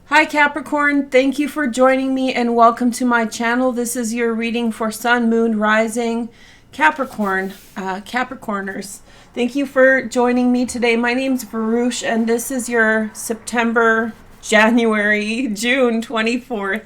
Hi Capricorn, thank you for joining me and welcome to my channel. This is your reading for Sun, Moon, Rising, Capricorn, Capricorners. Thank you for joining me today. My name's Veroosh and this is your September, January, June 24th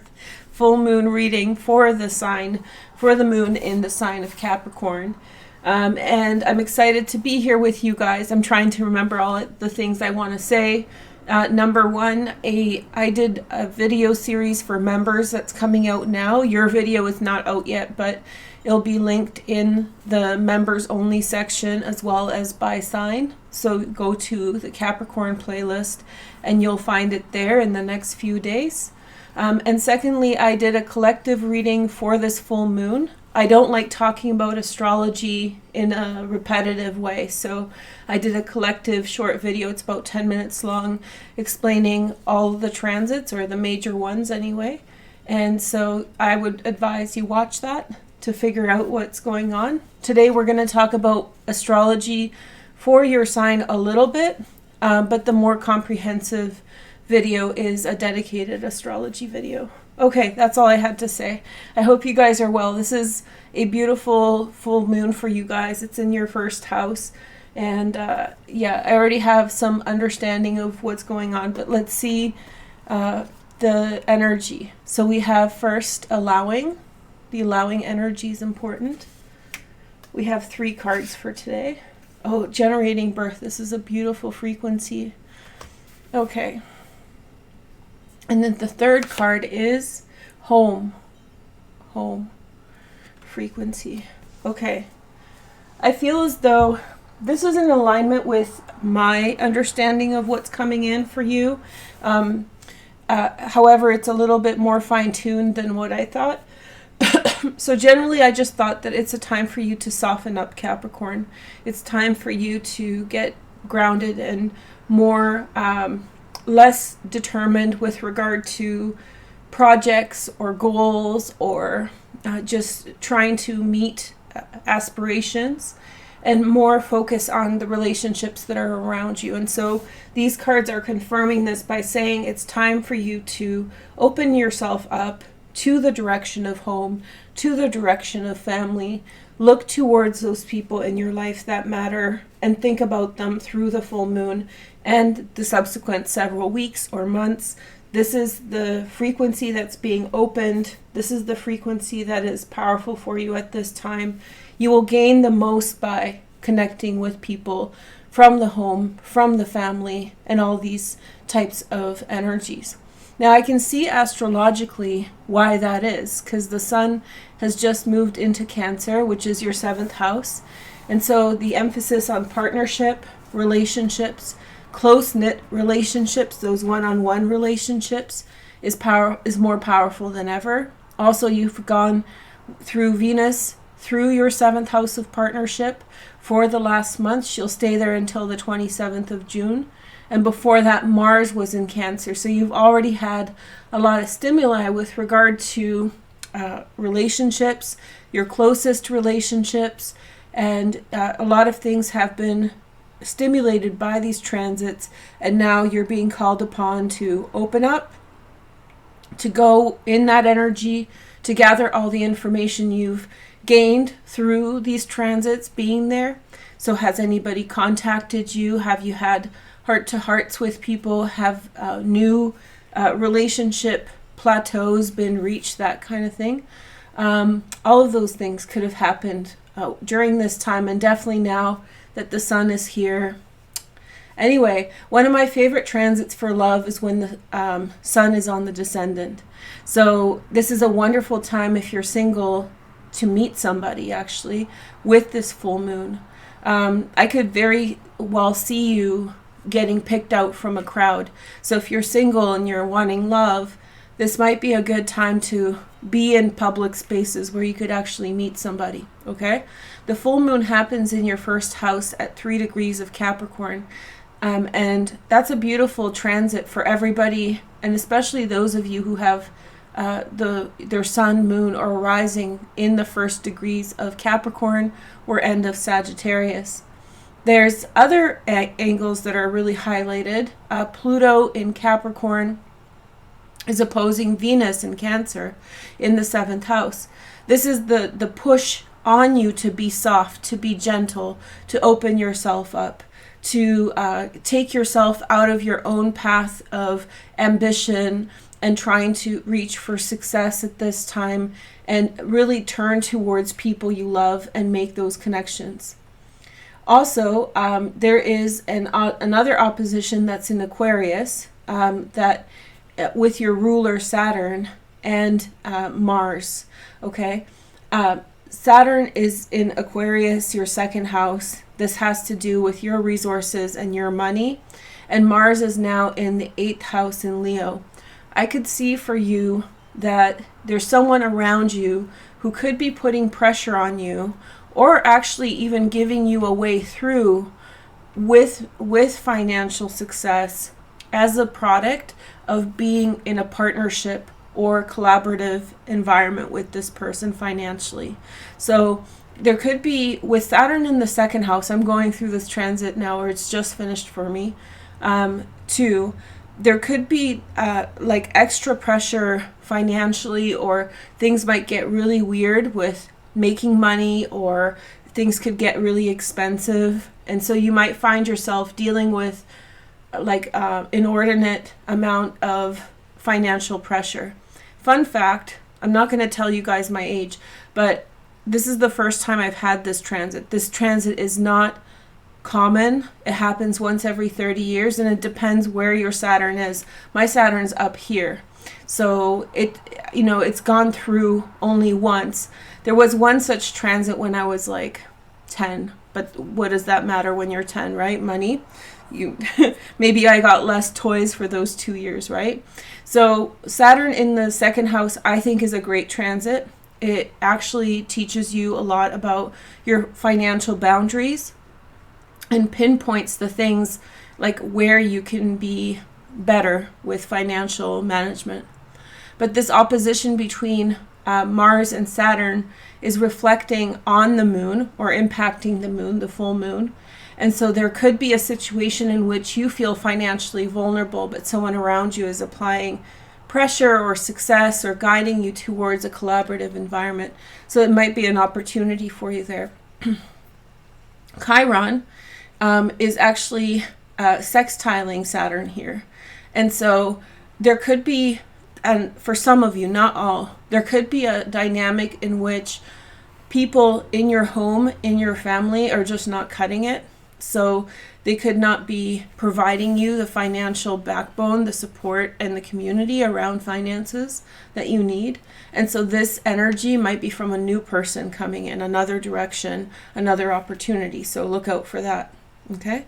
full moon reading for the moon in the sign of Capricorn. And I'm excited to be here with you guys. I'm trying to remember all the things I want to say. Number one, I did a video series for members that's coming out now. Your video is not out yet, but it'll be linked in the members only section as well as by sign. So go to the Capricorn playlist and you'll find it there in the next few days. And secondly, I did a collective reading for this full moon. I don't like talking about astrology in a repetitive way, so I did a collective short video. It's about 10 minutes long, explaining all the transits, or the major ones anyway. And so I would advise you watch that to figure out what's going on. Today we're going to talk about astrology for your sign a little bit, but the more comprehensive video is a dedicated astrology video. Okay, that's all I had to say. I hope you guys are well. This is a beautiful full moon for you guys. It's in your first house. And yeah, I already have some understanding of what's going on, but let's see the energy. So we have first allowing. The allowing energy is important. We have 3 cards for today. Oh, generating birth. This is a beautiful frequency. Okay. And then the third card is home. Home. Frequency. Okay. I feel as though this is in alignment with my understanding of what's coming in for you. However, it's a little bit more fine-tuned than what I thought. So generally, I just thought that it's a time for you to soften up, Capricorn. It's time for you to get grounded and more... less determined with regard to projects or goals or just trying to meet aspirations, and more focus on the relationships that are around you. And so these cards are confirming this by saying it's time for you to open yourself up to the direction of home, to the direction of family. Look towards those people in your life that matter and think about them through the full moon and the subsequent several weeks or months. This is the frequency that's being opened. This is the frequency that is powerful for you at this time. You will gain the most by connecting with people from the home, from the family, and all these types of energies. Now I can see astrologically why that is, because the sun has just moved into Cancer, which is your 7th house. And so the emphasis on partnership, relationships, close-knit relationships, those one-on-one relationships, is more powerful than ever. Also, you've gone through Venus, through your 7th house of partnership for the last month. She'll stay there until the 27th of June. And before that, Mars was in Cancer. So you've already had a lot of stimuli with regard to relationships, your closest relationships, and a lot of things have been stimulated by these transits, and now you're being called upon to open up, to go in that energy, to gather all the information you've gained through these transits being there. So has anybody contacted you? Have you had heart-to-hearts with people? Have new relationship plateaus been reached? That kind of thing. All of those things could have happened during this time, and definitely now that the sun is here. Anyway, one of my favorite transits for love is when the sun is on the descendant. So this is a wonderful time if you're single to meet somebody actually with this full moon. I could very well see you getting picked out from a crowd. So if you're single and you're wanting love, this might be a good time to be in public spaces where you could actually meet somebody, okay? The full moon happens in your 1st house at 3 degrees of Capricorn. And that's a beautiful transit for everybody, and especially those of you who have their sun, moon, or rising in the 1st degrees of Capricorn or end of Sagittarius. There's other angles that are really highlighted. Pluto in Capricorn is opposing Venus in Cancer in the 7th house. This is the push on you to be soft, to be gentle, to open yourself up, to take yourself out of your own path of ambition and trying to reach for success at this time, and really turn towards people you love and make those connections. Also, there is another opposition that's in Aquarius, that with your ruler Saturn and Mars. Okay, Saturn is in Aquarius, your 2nd house. This has to do with your resources and your money. And Mars is now in the 8th house in Leo. I could see for you that there's someone around you who could be putting pressure on you, or actually even giving you a way through with financial success as a product of being in a partnership or collaborative environment with this person financially. So there could be, with Saturn in the 2nd house, I'm going through this transit now, or it's just finished for me, too. There could be like extra pressure financially, or things might get really weird with making money, or things could get really expensive. And so you might find yourself dealing with like inordinate amount of financial pressure. Fun fact, I'm not going to tell you guys my age, but this is the first time I've had this transit. This transit is not common. It happens once every 30 years, and it depends where your Saturn is. My Saturn's up here. So it's gone through only once. There was one such transit when I was like 10, but what does that matter when you're 10, right? Money. Maybe I got less toys for those 2 years, right? So Saturn in the 2nd house, I think, is a great transit. It actually teaches you a lot about your financial boundaries and pinpoints the things like where you can be better with financial management. But this opposition between Mars and Saturn is reflecting on the moon, or impacting the moon, the full moon. And so there could be a situation in which you feel financially vulnerable, but someone around you is applying pressure or success, or guiding you towards a collaborative environment. So it might be an opportunity for you there. Chiron is actually sextiling Saturn here. And so there could be, and for some of you, not all, there could be a dynamic in which people in your home, in your family, are just not cutting it. So they could not be providing you the financial backbone, the support, and the community around finances that you need. And so this energy might be from a new person coming in another direction, another opportunity. So look out for that. Okay.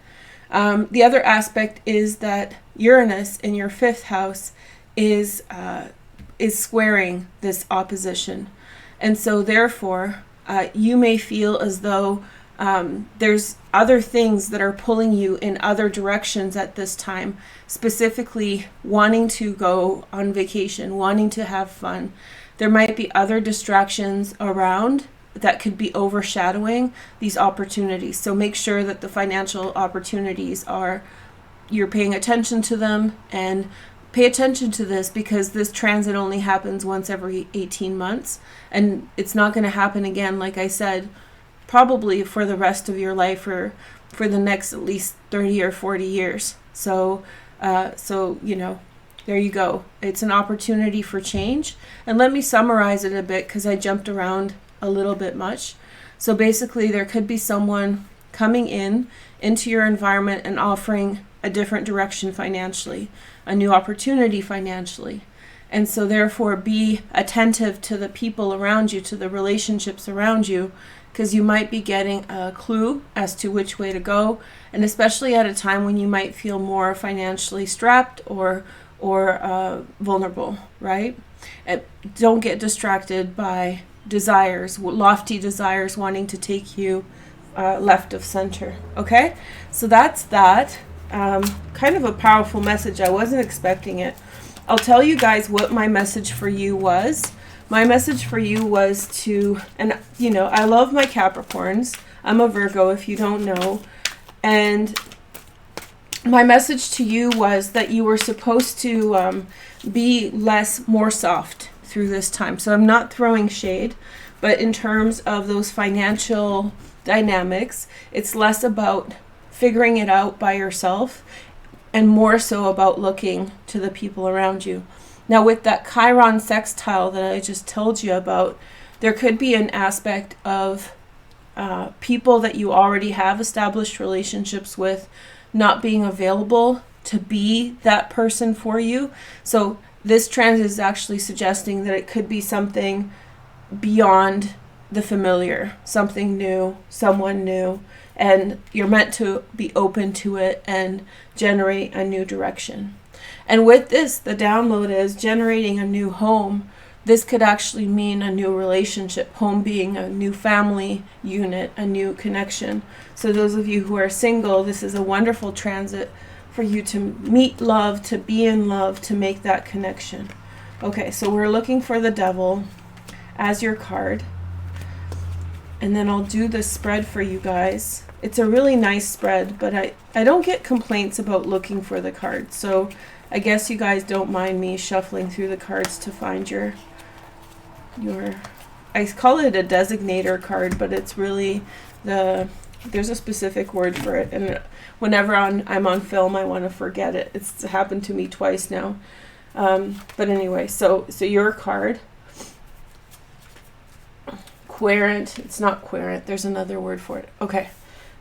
The other aspect is that Uranus in your 5th house is squaring this opposition. And so therefore, you may feel as though there's other things that are pulling you in other directions at this time, specifically wanting to go on vacation, wanting to have fun. There might be other distractions around that could be overshadowing these opportunities. So make sure that the financial opportunities you're paying attention to them, and pay attention to this, because this transit only happens once every 18 months, and it's not going to happen again, like I said, probably for the rest of your life, or for the next at least 30 or 40 years. So there you go. It's an opportunity for change. And let me summarize it a bit, because I jumped around a little bit much. So basically, there could be someone coming into your environment and offering a different direction financially, a new opportunity financially. And so therefore, be attentive to the people around you, to the relationships around you, because you might be getting a clue as to which way to go, and especially at a time when you might feel more financially strapped or vulnerable, right? And don't get distracted by desires, lofty desires wanting to take you left of center, okay? So that's that. Kind of a powerful message. I wasn't expecting it. I'll tell you guys what my message for you was. My message for you was and I love my Capricorns. I'm a Virgo, if you don't know. And my message to you was that you were supposed to be more soft through this time. So I'm not throwing shade, but in terms of those financial dynamics, it's less about figuring it out by yourself and more so about looking to the people around you. Now, with that Chiron sextile that I just told you about, there could be an aspect of people that you already have established relationships with not being available to be that person for you. So this transit is actually suggesting that it could be something beyond the familiar, something new, someone new, and you're meant to be open to it and generate a new direction. And with this, the download is generating a new home. This could actually mean a new relationship, home being a new family unit, a new connection. So those of you who are single, this is a wonderful transit for you to meet love, to be in love, to make that connection. Okay, so we're looking for the Devil as your card. And then I'll do the spread for you guys. It's a really nice spread, but I don't get complaints about looking for the cards. So I guess you guys don't mind me shuffling through the cards to find your I call it a designator card, but it's really there's a specific word for it. And whenever I'm on film, I want to forget it. It's happened to me twice now. But anyway, so your card, querent, it's not querent, there's another word for it. Okay,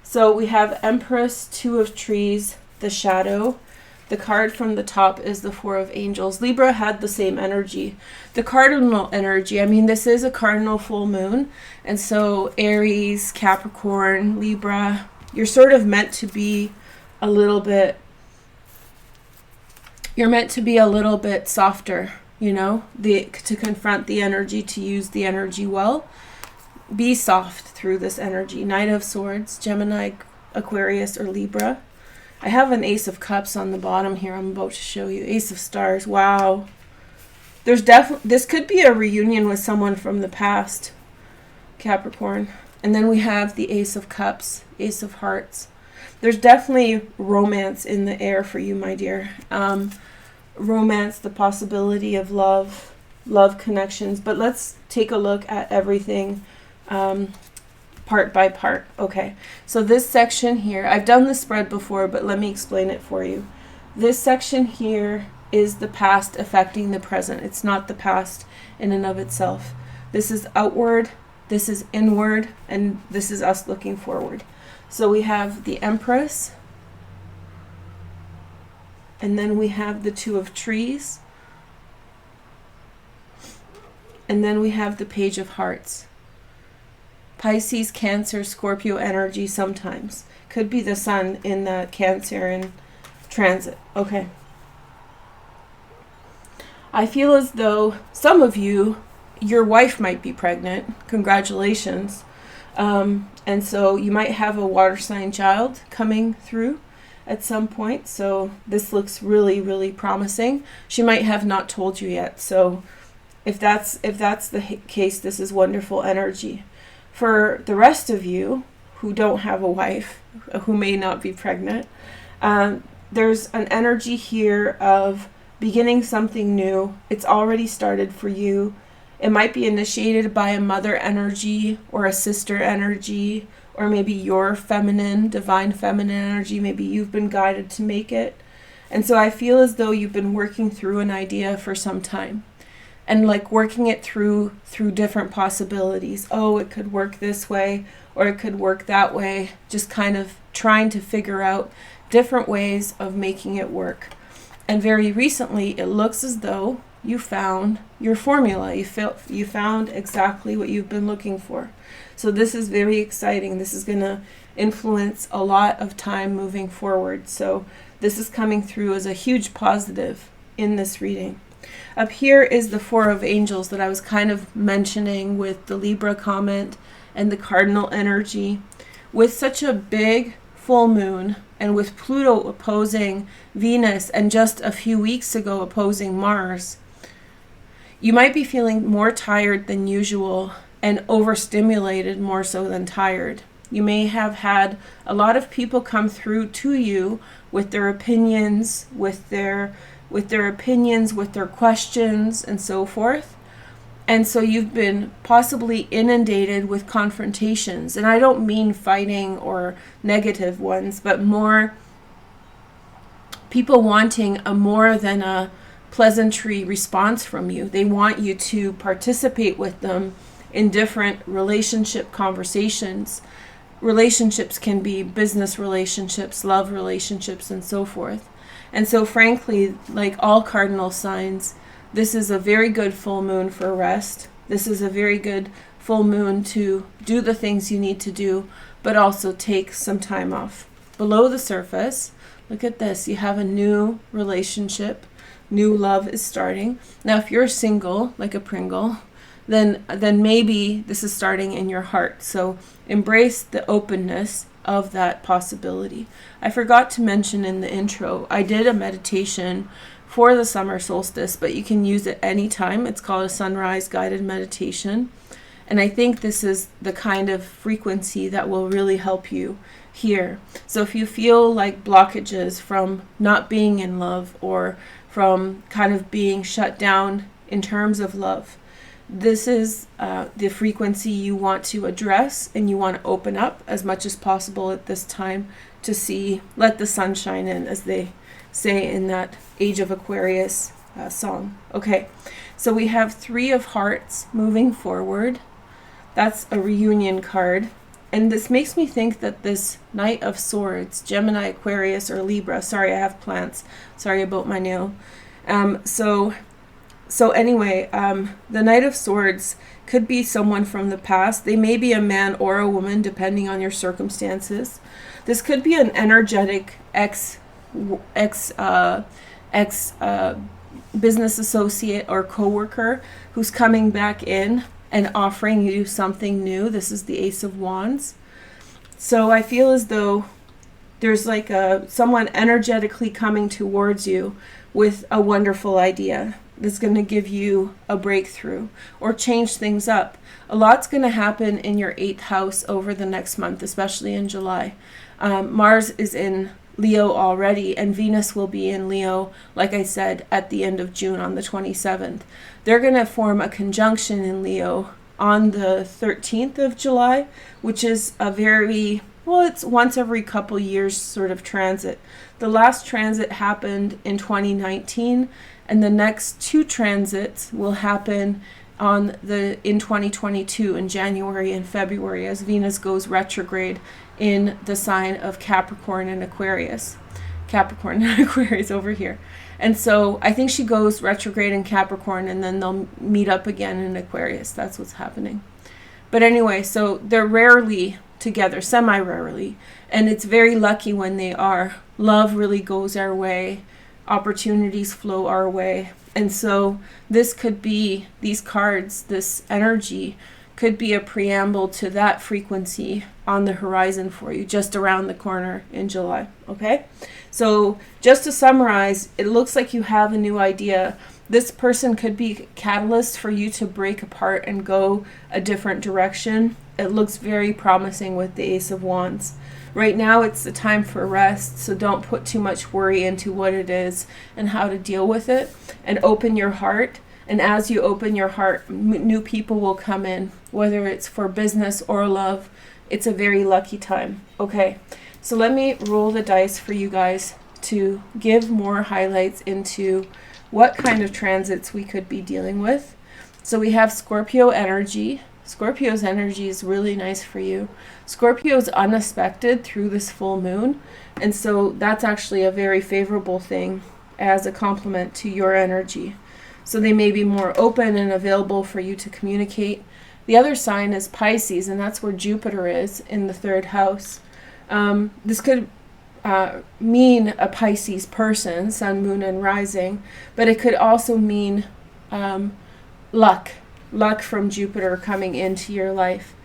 so we have Empress, Two of Trees, the Shadow. The card from the top is the Four of Angels. Libra had the same energy. The cardinal energy, I mean, this is a cardinal full moon. And so Aries, Capricorn, Libra, you're sort of meant to be a little bit, softer, you know, to confront the energy, to use the energy well. Be soft through this energy. Knight of Swords, Gemini, Aquarius, or Libra. I have an Ace of Cups on the bottom here. I'm about to show you. Ace of Stars. Wow. This could be a reunion with someone from the past, Capricorn. And then we have the Ace of Cups, Ace of Hearts. There's definitely romance in the air for you, my dear. Romance, the possibility of love connections. But let's take a look at everything part by part. Okay, so this section here, I've done the spread before, but let me explain it for you. This section here is the past affecting the present. It's not the past in and of itself. This is outward, this is inward, and this is us looking forward. So we have the Empress, and then we have the Two of Trees, and then we have the Page of Hearts. Pisces, Cancer, Scorpio energy sometimes. Could be the sun in the Cancerian transit. Okay. I feel as though some of you, your wife might be pregnant. Congratulations. And so you might have a water sign child coming through at some point. So this looks really, really promising. She might have not told you yet. So if that's the case, this is wonderful energy. For the rest of you who don't have a wife, who may not be pregnant, there's an energy here of beginning something new. It's already started for you. It might be initiated by a mother energy or a sister energy, or maybe your feminine, divine feminine energy. Maybe you've been guided to make it. And so I feel as though you've been working through an idea for some time. And like working it through different possibilities. Oh, it could work this way, or it could work that way. Just kind of trying to figure out different ways of making it work. And very recently, it looks as though you found your formula. You found exactly what you've been looking for. So this is very exciting. This is going to influence a lot of time moving forward. So this is coming through as a huge positive in this reading. Up here is the Four of Angels that I was kind of mentioning with the Libra comment and the cardinal energy. With such a big full moon and with Pluto opposing Venus and just a few weeks ago opposing Mars, you might be feeling more tired than usual and overstimulated more so than tired. You may have had a lot of people come through to you with their opinions, with their questions, and so forth. And so you've been possibly inundated with confrontations. And I don't mean fighting or negative ones, but more people wanting a more than a pleasantry response from you. They want you to participate with them in different relationship conversations. Relationships can be business relationships, love relationships, and so forth. And so frankly, like all cardinal signs, this is a very good full moon for rest. This is a very good full moon to do the things you need to do, but also take some time off. Below the surface, look at this. You have a new relationship. New love is starting. Now, if you're single, like a Pringle, then maybe this is starting in your heart. So embrace the openness of that possibility. I forgot to mention in the intro, I did a meditation for the summer solstice, but you can use it anytime. It's called a sunrise guided meditation. And I think this is the kind of frequency that will really help you here. So if you feel like blockages from not being in love or from kind of being shut down in terms of love, this is the frequency you want to address, and you want to open up as much as possible at this time to let the sun shine in, as they say in that Age of Aquarius song. Okay, so we have 3 of Hearts moving forward. That's a reunion card. And this makes me think that this Knight of Swords, Gemini, Aquarius, or Libra. Sorry, I have plants. Sorry about my nail. So anyway, the Knight of Swords could be someone from the past. They may be a man or a woman, depending on your circumstances. This could be an energetic ex business associate or coworker who's coming back in and offering you something new. This is the Ace of Wands. So I feel as though there's like someone energetically coming towards you with a wonderful idea that's going to give you a breakthrough or change things up. A lot's going to happen in your 8th house over the next month, especially in July. Mars is in Leo already, and Venus will be in Leo, like I said, at the end of June on the 27th. They're going to form a conjunction in Leo on the 13th of July, which is a very, it's once every couple years sort of transit. The last transit happened in 2019, and the next 2 transits will happen in 2022 in January and February, as Venus goes retrograde in the sign of Capricorn and Aquarius. Capricorn and Aquarius over here. And so I think she goes retrograde in Capricorn, and then they'll meet up again in Aquarius. That's what's happening. But anyway, so they're rarely together, semi-rarely, and it's very lucky when they are. Love really goes our way. Opportunities flow our way. And so this could be, these cards, this energy could be a preamble to that frequency on the horizon for you, just around the corner in July. Okay? So just to summarize, it looks like you have a new idea. This person could be a catalyst for you to break apart and go a different direction. It looks very promising with the Ace of Wands. Right now it's the time for rest, so don't put too much worry into what it is and how to deal with it, and open your heart. And as you open your heart, new people will come in, whether it's for business or love. It's a very lucky time. Okay, so let me roll the dice for you guys to give more highlights into what kind of transits we could be dealing with. So we have Scorpio energy. Scorpio's energy is really nice for you. Scorpio's unexpected through this full moon, and so that's actually a very favorable thing as a complement to your energy. So they may be more open and available for you to communicate. The other sign is Pisces, and that's where Jupiter is in the 3rd house. This could mean a Pisces person, sun, moon, and rising, but it could also mean luck from Jupiter coming into your life.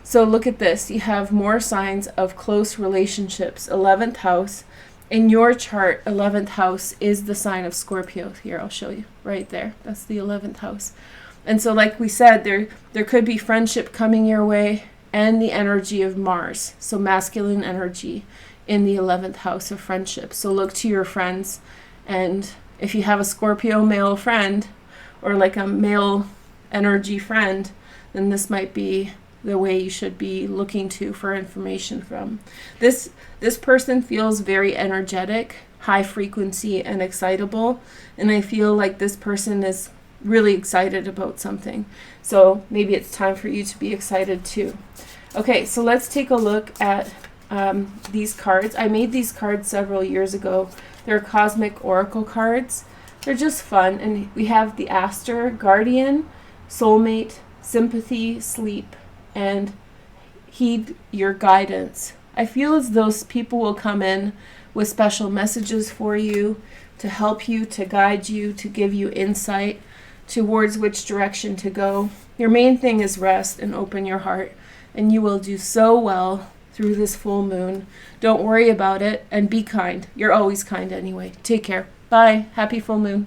So look at this. You have more signs of close relationships. 11th house. In your chart, 11th house is the sign of Scorpio. Here, I'll show you right there. That's the 11th house. And so like we said, there could be friendship coming your way and the energy of Mars. So masculine energy in the 11th house of friendship. So look to your friends, and if you have a Scorpio male friend or like a male energy friend, then this might be the way you should be looking to for information from. This person feels very energetic, high frequency, and excitable, and I feel like this person is really excited about something. So maybe it's time for you to be excited too. Okay, so let's take a look at these cards. I made these cards several years ago. They're cosmic oracle cards. They're just fun, and we have the Aster, Guardian, Soulmate, Sympathy, Sleep, and Heed Your Guidance. I feel as though people will come in with special messages for you, to help you, to guide you, to give you insight towards which direction to go. Your main thing is rest and open your heart, and you will do so well through this full moon. Don't worry about it, and be kind. You're always kind anyway. Take care. Bye. Happy full moon.